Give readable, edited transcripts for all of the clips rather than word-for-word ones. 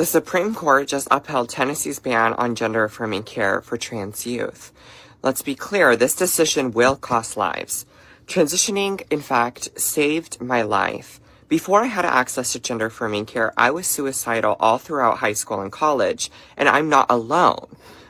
The Supreme Court just upheld Tennessee's ban on gender-affirming care for trans youth. Let's be clear, this decision will cost lives. Transitioning, in fact, saved my life. Before I had access to gender-affirming care, I was suicidal all throughout high school and college, and I'm not alone.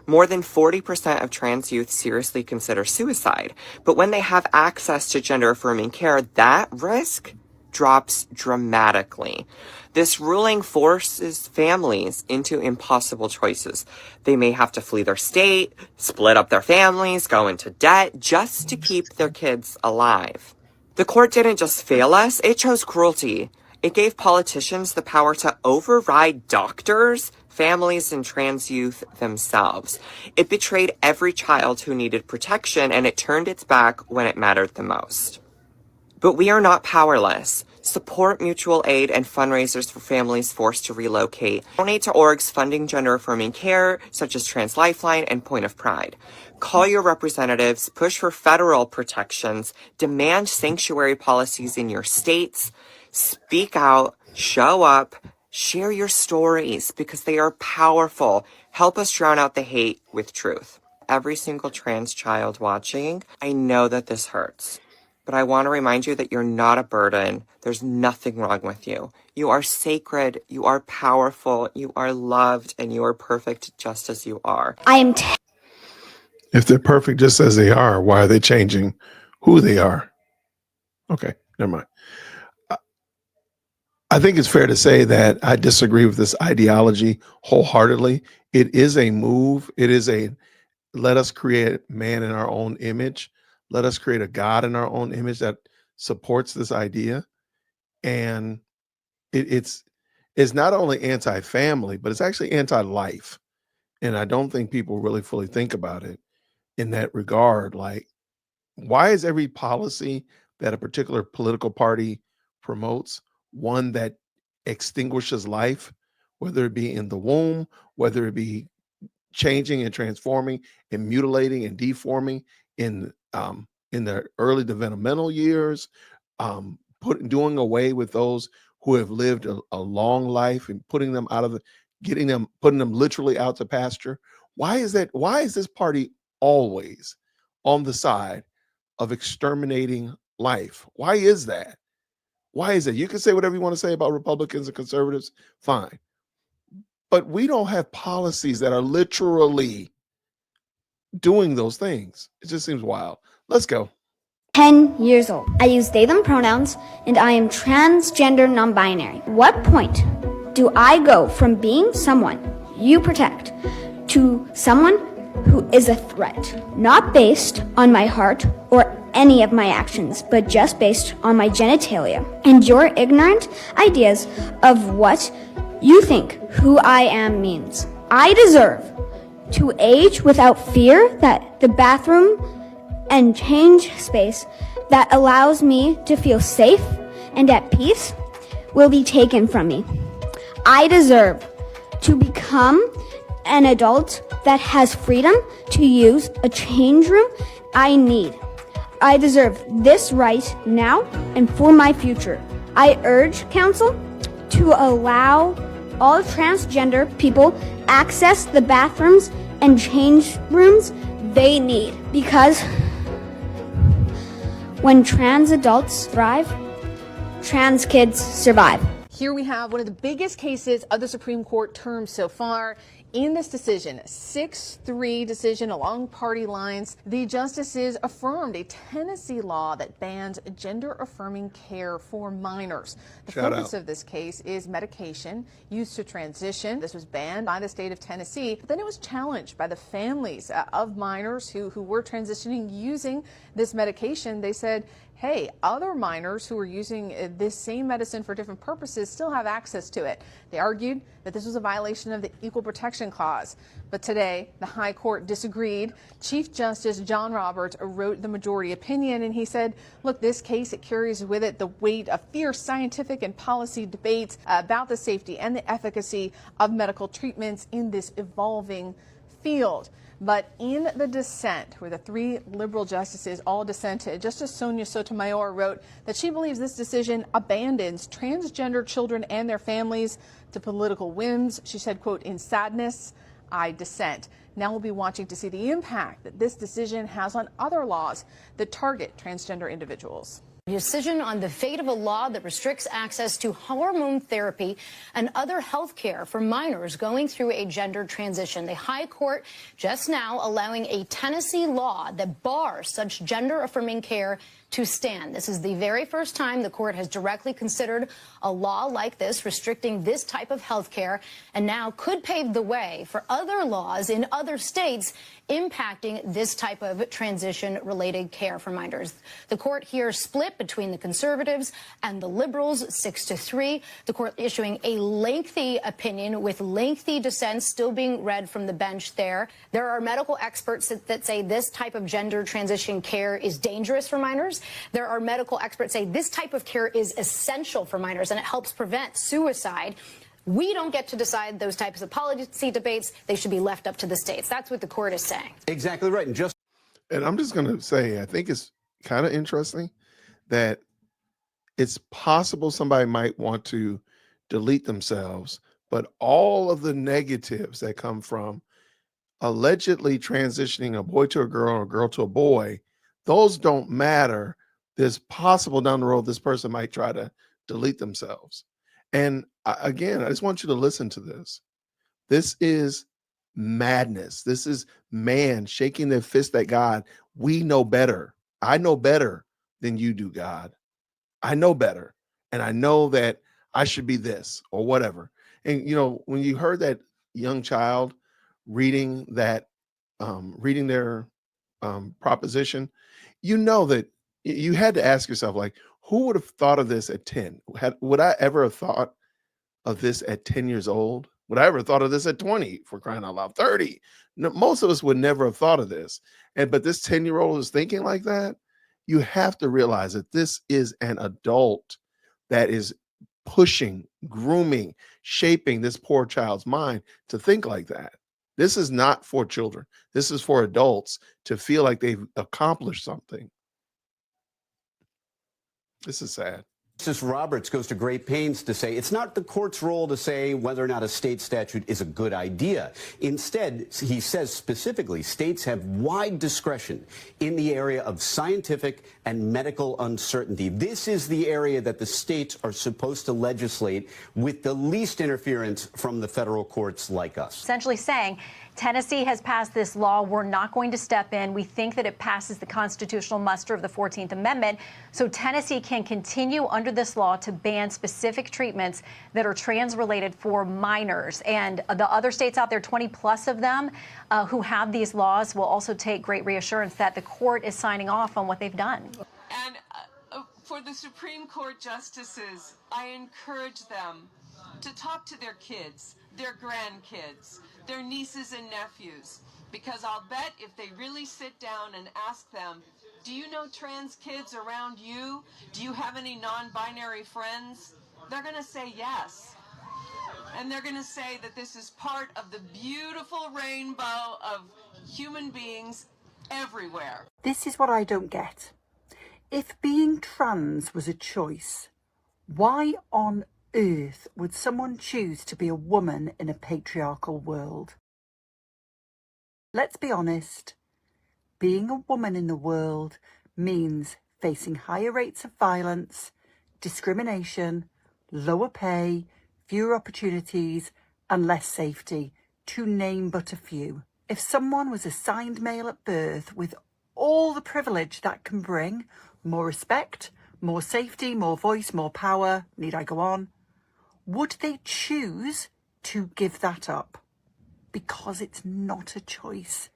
More than 40% of trans youth seriously consider suicide, but when they have access to gender-affirming care, that risk drops dramatically. This ruling forces families into impossible choices. They may have to flee their state, split up their families, go into debt just to keep their kids alive. The court didn't just fail us, it chose cruelty. It gave politicians the power to override doctors, families, and trans youth themselves. It betrayed every child who needed protection, and it turned its back when it mattered the most. But we are not powerless. Support mutual aid and fundraisers for families forced to relocate. Donate to orgs funding gender-affirming care, such as Trans Lifeline and Point of Pride. Call your representatives, push for federal protections, demand sanctuary policies in your states, speak out, show up, share your stories because they are powerful. Help us drown out the hate with truth. Every single trans child watching, I know that this hurts. But I want to remind you that you're not a burden. There's nothing wrong with you. You are sacred, you are powerful, you are loved, and you are perfect just as you are. If they're perfect just as they are, why are they changing who they are? Okay, never mind. I think it's fair to say that I disagree with this ideology wholeheartedly. It is a move. It is a let us create man in our own image. Let us create a God in our own image that supports this idea. And it's not only anti-family, but it's actually anti-life. And I don't think people really fully think about it in that regard. Like, why is every policy that a particular political party promotes one that extinguishes life, whether it be in the womb, whether it be changing and transforming and mutilating and deforming in the early developmental years, doing away with those who have lived a long life and putting them out of putting them literally out to pasture? Why is that? Why is this party always on the side of exterminating life? Why is that? Why is it? You can say whatever you want to say about Republicans and conservatives, fine. But we don't have policies that are literally doing those things. It just seems wild. Let's go. 10 years old. I use they, them pronouns, and I am transgender non-binary. What point do I go from being someone you protect to someone who is a threat? Not based on my heart or any of my actions, but just based on my genitalia and your ignorant ideas of what you think who I am means. I deserve to age without fear that the bathroom and change space that allows me to feel safe and at peace will be taken from me. I deserve to become an adult that has freedom to use a change room I need. I deserve this right now and for my future. I urge council to allow all transgender people access the bathrooms and change rooms they need, because when trans adults thrive, trans kids survive. Here we have one of the biggest cases of the Supreme Court term so far. In this decision, a 6-3 decision along party lines, the justices affirmed a Tennessee law that bans gender-affirming care for minors. The focus of this case is medication used to transition. This was banned by the state of Tennessee, but then it was challenged by the families of minors who were transitioning using this medication. They said, hey, other minors who are using this same medicine for different purposes still have access to it. They argued that this was a violation of the Equal Protection Clause. But today, the High Court disagreed. Chief Justice John Roberts wrote the majority opinion, and he said, look, this case, it carries with it the weight of fierce scientific and policy debates about the safety and the efficacy of medical treatments in this evolving field. But in the dissent, where the 3 liberal justices all dissented, Justice Sonia Sotomayor wrote that she believes this decision abandons transgender children and their families to political whims. She said, quote, "In sadness, I dissent." Now we'll be watching to see the impact that this decision has on other laws that target transgender individuals. Decision on the fate of a law that restricts access to hormone therapy and other health care for minors going through a gender transition. The High Court just now allowing a Tennessee law that bars such gender-affirming care to stand. This is the very first time the court has directly considered a law like this restricting this type of health care, and now could pave the way for other laws in other states impacting this type of transition-related care for minors. The court here split between the conservatives and the liberals, 6-3. The court issuing a lengthy opinion with lengthy dissents still being read from the bench there. There are medical experts that say this type of gender transition care is dangerous for minors. There are medical experts say this type of care is essential for minors and it helps prevent suicide. We don't get to decide those types of policy debates. They should be left up to the states. That's what the court is saying. Exactly right. And I'm just going to say, I think it's kind of interesting that it's possible somebody might want to delete themselves, but all of the negatives that come from allegedly transitioning a boy to a girl or a girl to a boy, those don't matter. There's possible down the road this person might try to delete themselves. And again, I just want you to listen to this. This is madness. This is man shaking their fist at God. We know better. I know better than you do, God. I know better. And I know that I should be this or whatever. And, you know, when you heard that young child reading that, reading their proposition, you know that you had to ask yourself, like, who would have thought of this at 10? Would I ever have thought of this at 10 years old? Would I ever have thought of this at 20, for crying out loud? 30? No, most of us would never have thought of this. But this 10-year-old is thinking like that. You have to realize that this is an adult that is pushing, grooming, shaping this poor child's mind to think like that. This is not for children. This is for adults to feel like they've accomplished something. This is sad. Justice Roberts goes to great pains to say it's not the court's role to say whether or not a state statute is a good idea. Instead, he says specifically, states have wide discretion in the area of scientific and medical uncertainty. This is the area that the states are supposed to legislate with the least interference from the federal courts like us. Essentially saying, Tennessee has passed this law. We're not going to step in. We think that it passes the constitutional muster of the 14th Amendment. So Tennessee can continue under this law to ban specific treatments that are trans-related for minors. And the other states out there, 20 plus of them, who have these laws, will also take great reassurance that the court is signing off on what they've done. And for the Supreme Court justices, I encourage them to talk to their kids, their grandkids, their nieces and nephews, because I'll bet if they really sit down and ask them, do you know trans kids around you? Do you have any non-binary friends? They're going to say yes. And they're going to say that this is part of the beautiful rainbow of human beings everywhere. This is what I don't get. If being trans was a choice, why on earth would someone choose to be a woman in a patriarchal world? Let's be honest. Being a woman in the world means facing higher rates of violence, discrimination, lower pay, fewer opportunities, and less safety, to name but a few. If someone was assigned male at birth with all the privilege that can bring, more respect, more safety, more voice, more power, need I go on? Would they choose to give that up? Because it's not a choice.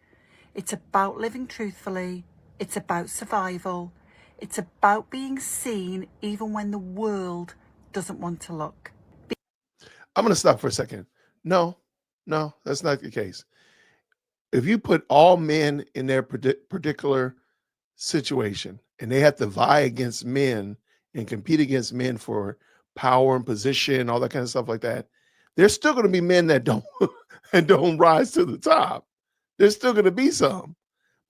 It's about living truthfully. It's about survival. It's about being seen even when the world doesn't want to look. I'm going to stop for a second. No, that's not the case. If you put all men in their particular situation and they have to vie against men and compete against men for power and position, all that kind of stuff like that, there's still going to be men that don't and don't rise to the top. There's still going to be some.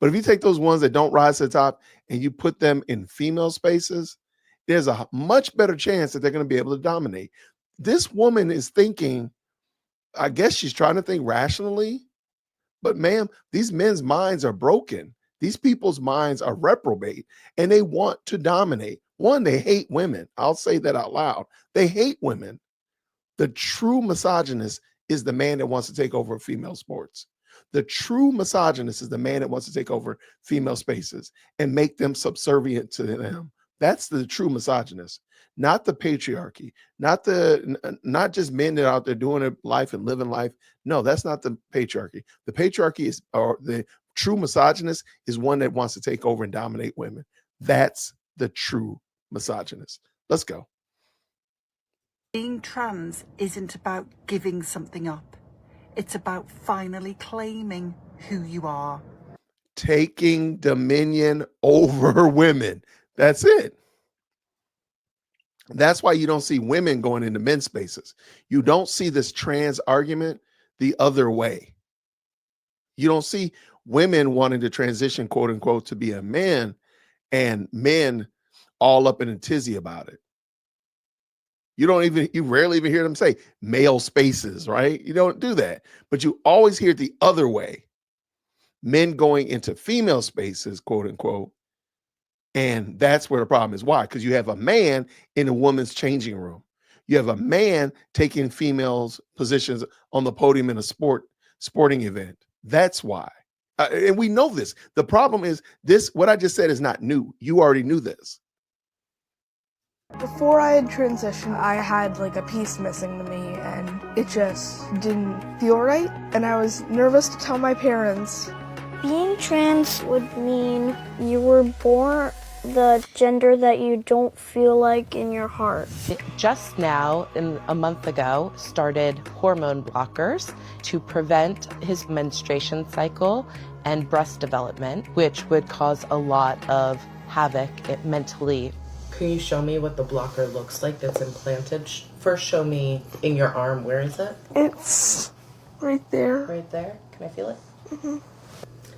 But if you take those ones that don't rise to the top and you put them in female spaces, there's a much better chance that they're going to be able to dominate. This woman is thinking, I guess she's trying to think rationally, but ma'am, these men's minds are broken. These people's minds are reprobate and they want to dominate. One, they hate women. I'll say that out loud. They hate women. The true misogynist is the man that wants to take over female sports. The true misogynist is the man that wants to take over female spaces and make them subservient to them. That's the true misogynist, not the patriarchy, not just men that are out there doing their life and living life. No, that's not the patriarchy. The patriarchy is, or the true misogynist is one that wants to take over and dominate women. That's the true misogynist. Let's go. Being trans isn't about giving something up. It's about finally claiming who you are. Taking dominion over women. That's it. That's why you don't see women going into men's spaces. You don't see this trans argument the other way. You don't see women wanting to transition, quote unquote, to be a man and men all up in a tizzy about it. You rarely even hear them say male spaces, right? You don't do that, but you always hear it the other way. Men going into female spaces, quote unquote. And that's where the problem is. Why? Because you have a man in a woman's changing room. You have a man taking females' positions on the podium in a sporting event. That's why. And we know this. The problem is this, what I just said is not new. You already knew this. Before I had transitioned, I had like a piece missing to me and it just didn't feel right. And I was nervous to tell my parents. Being trans would mean you were born the gender that you don't feel like in your heart. Just now, a month ago, started hormone blockers to prevent his menstruation cycle and breast development, which would cause a lot of havoc mentally. Can you show me what the blocker looks like that's implanted? First, show me in your arm. Where is it? It's right there. Right there? Can I feel it? Mm-hmm.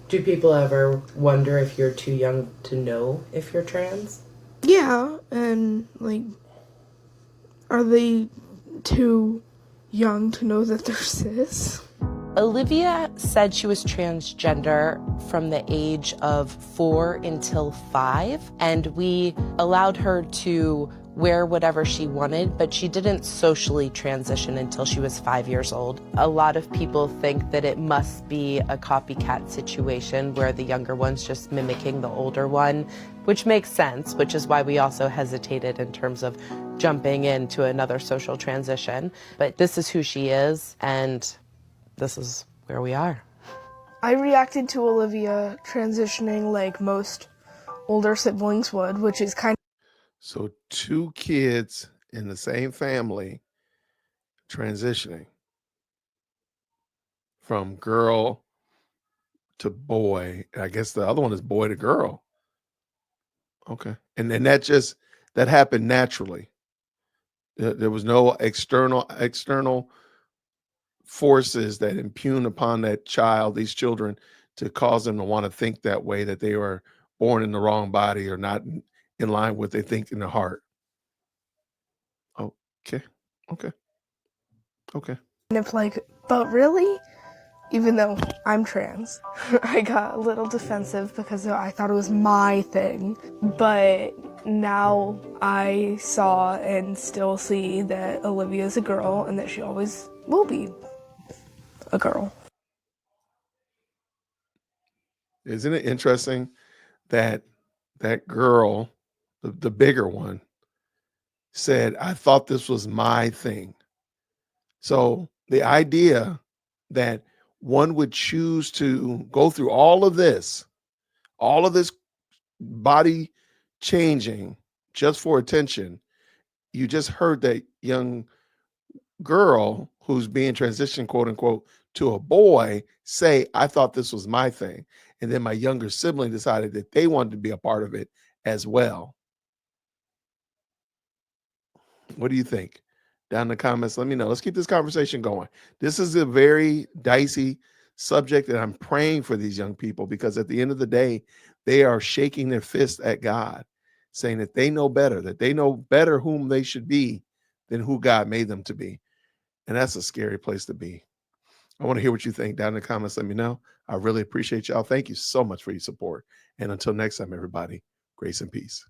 Do people ever wonder if you're too young to know if you're trans? Yeah, and like, are they too young to know that they're cis? Olivia said she was transgender from the age of 4 until 5, and we allowed her to wear whatever she wanted, but she didn't socially transition until she was 5 years old. A lot of people think that it must be a copycat situation where the younger one's just mimicking the older one, which makes sense, which is why we also hesitated in terms of jumping into another social transition. But this is who she is, and this is where we are. I reacted to Olivia transitioning like most older siblings would, which is kind of... So 2 kids in the same family transitioning from girl to boy. I guess the other one is boy to girl. Okay. And then that happened naturally. There was no external forces that impugn upon that child, these children, to cause them to want to think that way, that they were born in the wrong body or not in line with what they think in their heart. Okay. And it's like, but really? Even though I'm trans, I got a little defensive because I thought it was my thing. But now I saw and still see that Olivia's a girl and that she always will be a girl. Isn't it interesting that that girl, the bigger one, said, I thought this was my thing. So the idea that one would choose to go through all of this body changing just for attention. You just heard that young girl who's being transitioned, quote unquote, to a boy say, I thought this was my thing. And then my younger sibling decided that they wanted to be a part of it as well. What do you think? Down in the comments, let me know. Let's keep this conversation going. This is a very dicey subject, and I'm praying for these young people, because at the end of the day, they are shaking their fist at God, saying that they know better whom they should be than who God made them to be. And that's a scary place to be. I want to hear what you think down in the comments. Let me know. I really appreciate y'all. Thank you so much for your support. And until next time, everybody, grace and peace.